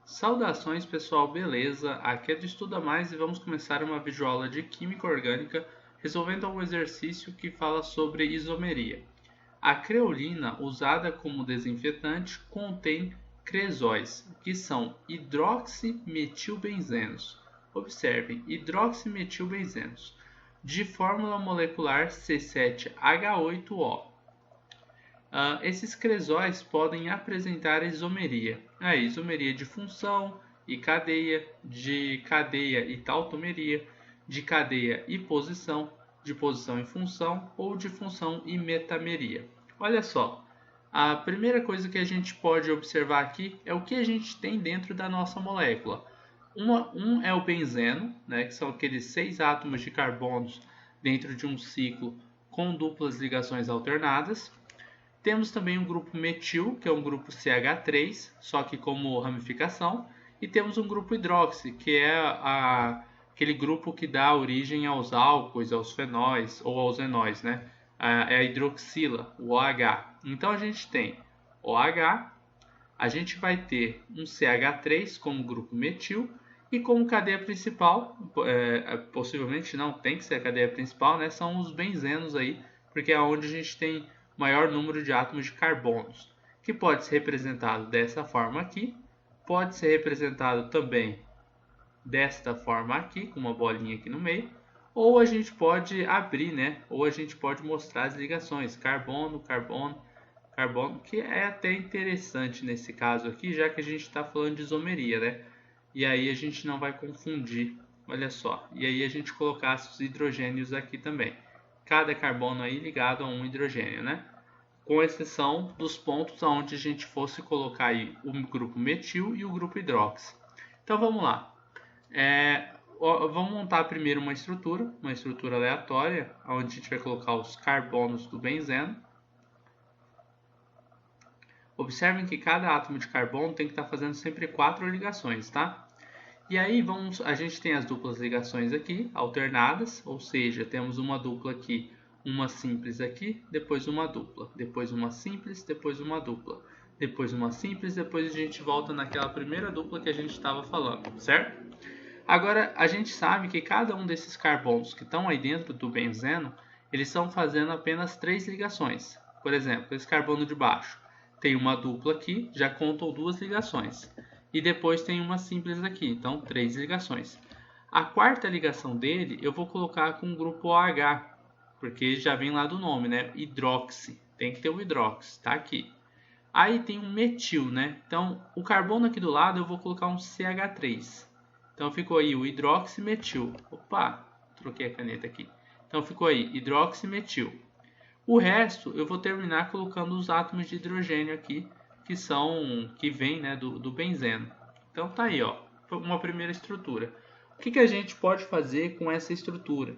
Saudações pessoal, beleza? Aqui é do Estuda Mais e vamos começar uma videoaula de Química Orgânica resolvendo um exercício que fala sobre isomeria. A creolina, usada como desinfetante, contém cresóis, que são hidroximetilbenzenos. Observem, hidroximetilbenzenos, de fórmula molecular C7H8O. Esses cresóis podem apresentar isomeria. Isomeria de função e cadeia, de cadeia e tautomeria, de cadeia e posição, de posição e função ou de função e metameria. Olha só, a primeira coisa que a gente pode observar aqui é o que a gente tem dentro da nossa molécula. Um é o benzeno, né, que são aqueles 6 átomos de carbonos dentro de um ciclo com duplas ligações alternadas. Temos também um grupo metil, que é um grupo CH3, só que como ramificação. E temos um grupo hidroxi, que é aquele grupo que dá origem aos álcoois, aos fenóis ou aos enóis, né? É a hidroxila, o OH. Então a gente tem OH, a gente vai ter um CH3 como grupo metil e como cadeia principal, possivelmente não tem que ser a cadeia principal, né? São os benzenos aí, porque é onde a gente tem maior número de átomos de carbonos, que pode ser representado dessa forma aqui, pode ser representado também desta forma aqui, com uma bolinha aqui no meio, ou a gente pode abrir, né? Ou a gente pode mostrar as ligações, carbono, carbono, carbono, que é até interessante nesse caso aqui, já que a gente está falando de isomeria, né? E aí a gente não vai confundir, olha só. E aí a gente colocasse os hidrogênios aqui também. Cada carbono aí ligado a um hidrogênio, né? Com exceção dos pontos onde a gente fosse colocar aí o grupo metil e o grupo hidroxi. Então vamos lá. Vamos montar primeiro uma estrutura aleatória, onde a gente vai colocar os carbonos do benzeno. Observem que cada átomo de carbono tem que estar fazendo sempre 4 ligações, tá? E aí a gente tem as duplas ligações aqui, alternadas, ou seja, temos uma dupla aqui, uma simples aqui, depois uma dupla, depois uma simples, depois uma dupla, depois uma simples, depois a gente volta naquela primeira dupla que a gente estava falando, certo? Agora, a gente sabe que cada um desses carbonos que estão aí dentro do benzeno, eles estão fazendo apenas 3 ligações. Por exemplo, esse carbono de baixo tem uma dupla aqui, já contam 2 ligações. E depois tem uma simples aqui, então 3 ligações. A quarta ligação dele eu vou colocar com o grupo OH, porque já vem lá do nome, né? Hidroxi, tem que ter o hidroxi, tá aqui. Aí tem um metil, né? Então o carbono aqui do lado eu vou colocar um CH3. Então ficou aí o hidroximetil. Opa, troquei a caneta aqui. Então ficou aí hidroximetil. O resto eu vou terminar colocando os átomos de hidrogênio aqui, que vem, né, do benzeno. Então tá aí, ó, uma primeira estrutura. O que a gente pode fazer com essa estrutura?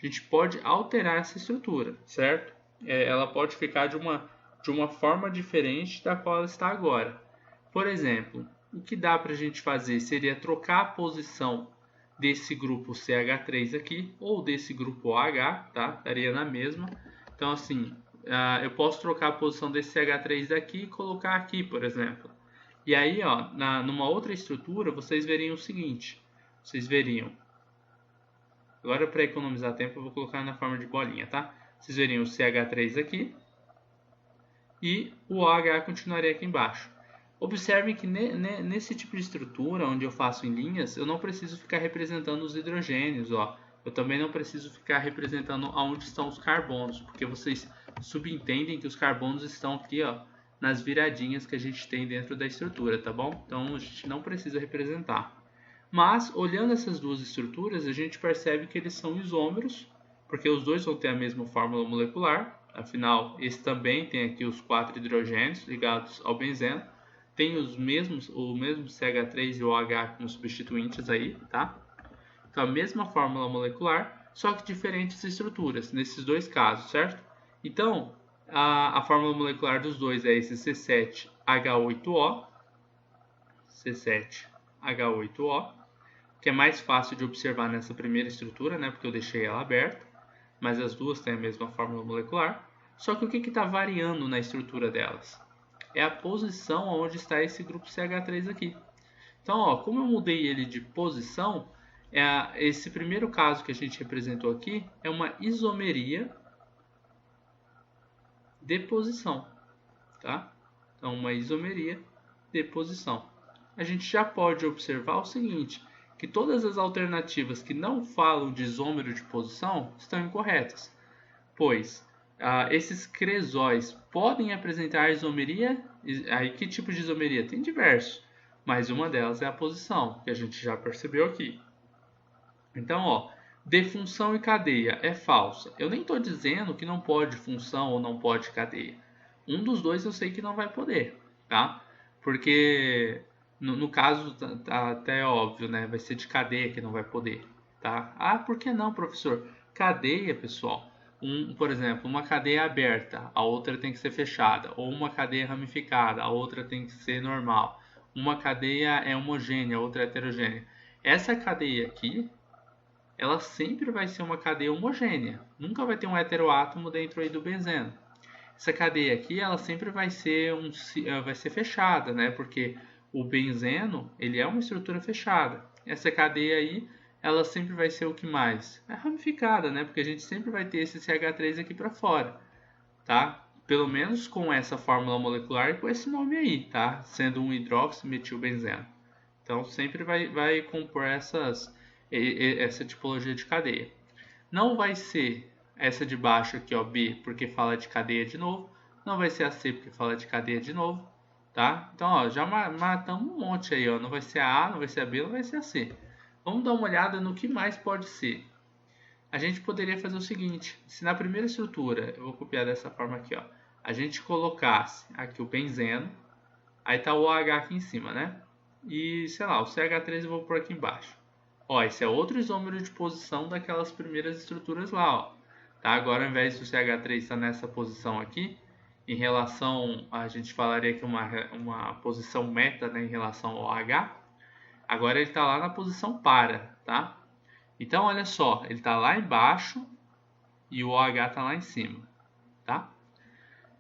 A gente pode alterar essa estrutura, certo? Ela pode ficar de uma forma diferente da qual ela está agora. Por exemplo, o que dá para a gente fazer seria trocar a posição desse grupo CH3 aqui ou desse grupo OH, tá? Daria na mesma. Então, assim, eu posso trocar a posição desse CH3 aqui e colocar aqui, por exemplo. E aí, ó, numa outra estrutura, vocês veriam o seguinte. Vocês veriam. Agora, para economizar tempo, eu vou colocar na forma de bolinha, tá? Vocês veriam o CH3 aqui e o OH continuaria aqui embaixo. Observem que nesse tipo de estrutura, onde eu faço em linhas, eu não preciso ficar representando os hidrogênios, ó. Eu também não preciso ficar representando aonde estão os carbonos, porque vocês subentendem que os carbonos estão aqui, ó, nas viradinhas que a gente tem dentro da estrutura, tá bom? Então a gente não precisa representar. Mas, olhando essas duas estruturas, a gente percebe que eles são isômeros, porque os dois vão ter a mesma fórmula molecular. Afinal, esse também tem aqui os 4 hidrogênios ligados ao benzeno. Tem o mesmo CH3 e o OH como substituintes aí, tá? Então, a mesma fórmula molecular, só que diferentes estruturas, nesses dois casos, certo? Então, a fórmula molecular dos dois é esse C7H8O, C7H8O, que é mais fácil de observar nessa primeira estrutura, né? Porque eu deixei ela aberta, mas as duas têm a mesma fórmula molecular. Só que o que está variando na estrutura delas? É a posição onde está esse grupo CH3 aqui. Então, ó, como eu mudei ele de posição, esse primeiro caso que a gente representou aqui é uma isomeria de posição, tá? Então, uma isomeria de posição. A gente já pode observar o seguinte, que todas as alternativas que não falam de isômero de posição estão incorretas, pois esses cresóis podem apresentar isomeria. Aí, que tipo de isomeria? Tem diversos, mas uma delas é a posição, que a gente já percebeu aqui. Então, ó, de função e cadeia é falsa. Eu nem estou dizendo que não pode função ou não pode cadeia. Um dos dois eu sei que não vai poder, tá? Porque no caso tá até óbvio, né? Vai ser de cadeia que não vai poder, tá? Ah, por que não, professor? Cadeia, pessoal. Por exemplo, uma cadeia aberta, a outra tem que ser fechada, ou uma cadeia ramificada, a outra tem que ser normal. Uma cadeia é homogênea, a outra é heterogênea. Essa cadeia aqui, ela sempre vai ser uma cadeia homogênea. Nunca vai ter um heteroátomo dentro aí do benzeno. Essa cadeia aqui, ela sempre vai ser fechada, né? Porque o benzeno, ele é uma estrutura fechada. Essa cadeia aí, ela sempre vai ser o que mais? É ramificada, né? Porque a gente sempre vai ter esse CH3 aqui para fora, tá? Pelo menos com essa fórmula molecular e com esse nome aí, tá? Sendo um hidroximetilbenzeno. Então, sempre vai compor essa tipologia de cadeia. Não vai ser essa de baixo aqui, ó, B, porque fala de cadeia de novo. Não vai ser a C, porque fala de cadeia de novo, tá? Então, ó, já matamos um monte aí, ó. Não vai ser a A, não vai ser a B, não vai ser a C. Vamos dar uma olhada no que mais pode ser. A gente poderia fazer o seguinte, se na primeira estrutura, eu vou copiar dessa forma aqui, ó. A gente colocasse aqui o benzeno, aí tá o OH aqui em cima, né? E, sei lá, o CH3 eu vou pôr aqui embaixo. Ó, esse é outro isômero de posição daquelas primeiras estruturas lá, ó. Tá? Agora, ao invés do CH3 estar nessa posição aqui, em relação, a gente falaria que uma posição meta, né, em relação ao H, agora ele está lá na posição para, tá? Então, olha só, ele está lá embaixo e o OH está lá em cima, tá?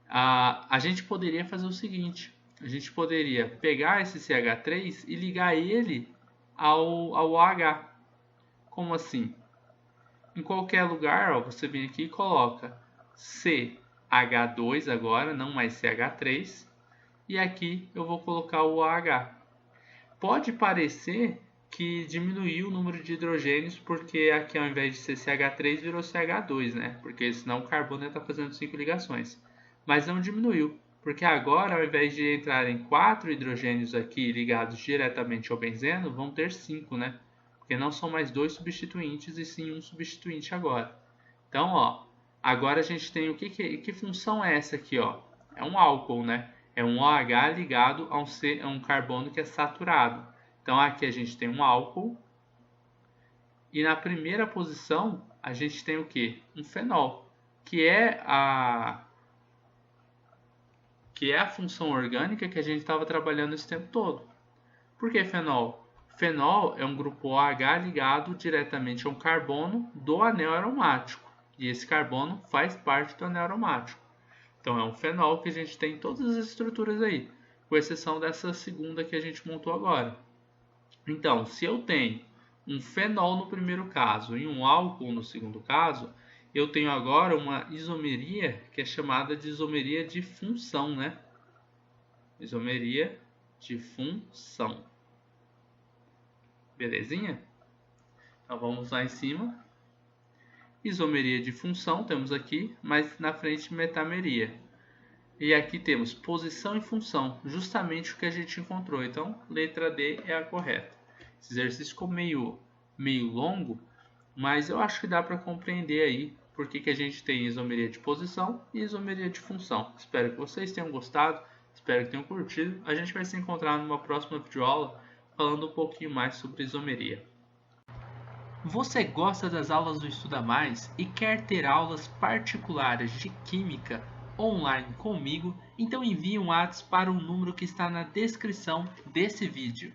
A gente poderia fazer o seguinte, a gente poderia pegar esse CH3 e ligar ele ao OH. Como assim? Em qualquer lugar, ó, você vem aqui e coloca CH2 agora, não mais CH3, e aqui eu vou colocar o OH. Pode parecer que diminuiu o número de hidrogênios, porque aqui ao invés de ser CH3 virou CH2, né? Porque senão o carbono está fazendo 5 ligações. Mas não diminuiu, porque agora ao invés de entrarem 4 hidrogênios aqui ligados diretamente ao benzeno, vão ter 5, né? Porque não são mais 2 substituintes e sim um substituinte agora. Então, ó, agora a gente tem que função é essa aqui, ó? É um álcool, né? É um OH ligado a um carbono que é saturado. Então aqui a gente tem um álcool e na primeira posição a gente tem o que? Um fenol, que é a função orgânica que a gente estava trabalhando esse tempo todo. Por que fenol? Fenol é um grupo OH ligado diretamente a um carbono do anel aromático. E esse carbono faz parte do anel aromático. Então é um fenol que a gente tem em todas as estruturas aí, com exceção dessa segunda que a gente montou agora. Então, se eu tenho um fenol no primeiro caso e um álcool no segundo caso, eu tenho agora uma isomeria que é chamada de isomeria de função, né? Isomeria de função. Belezinha? Então vamos lá em cima. Isomeria de função temos aqui, mas na frente metameria. E aqui temos posição e função, justamente o que a gente encontrou. Então, letra D é a correta. Esse exercício ficou meio longo, mas eu acho que dá para compreender aí por que a gente tem isomeria de posição e isomeria de função. Espero que vocês tenham gostado, espero que tenham curtido. A gente vai se encontrar numa próxima videoaula falando um pouquinho mais sobre isomeria. Você gosta das aulas do Estuda Mais e quer ter aulas particulares de Química online comigo? Então envie um WhatsApp para o número que está na descrição desse vídeo.